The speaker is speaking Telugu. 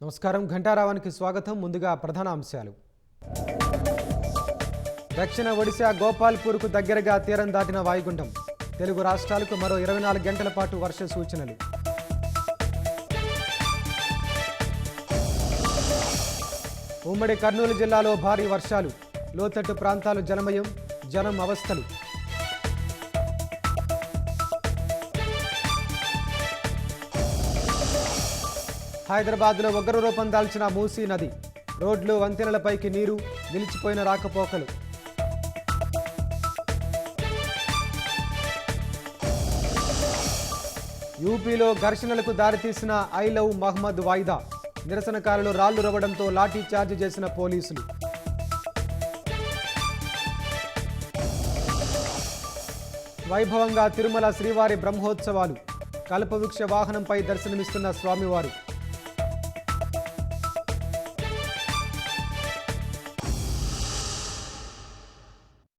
నమస్కారం ఘంటారావానికి స్వాగతం. ముందుగా ప్రధాన అంశాలు. దక్షిణ ఒడిశా గోపాల్పూర్కు దగ్గరగా తీరం దాటిన వాయుగుండం. తెలుగు రాష్ట్రాలకు మరో 24 గంటల పాటు వర్ష సూచనలు. ఉమ్మడి కర్నూలు జిల్లాలో భారీ వర్షాలు. లోతట్టు ప్రాంతాలు జలమయం, జనం అవస్థలు. హైదరాబాద్లో ఉగ్ర రూపం దాల్చిన మూసీ నది. రోడ్లు వంతెనలపైకి నీరు, నిలిచిపోయిన రాకపోకలు. యూపీలో ఘర్షణలకు దారితీసిన ఐ లవ్ మహ్మద్ వాయిదా. నిరసనకారులు రాళ్లు రవ్వడంతో లాఠీ చార్జ్ చేసిన పోలీసులు. వైభవంగా తిరుమల శ్రీవారి బ్రహ్మోత్సవాలు. కల్పవృక్ష వాహనంపై దర్శనమిస్తున్న స్వామివారు.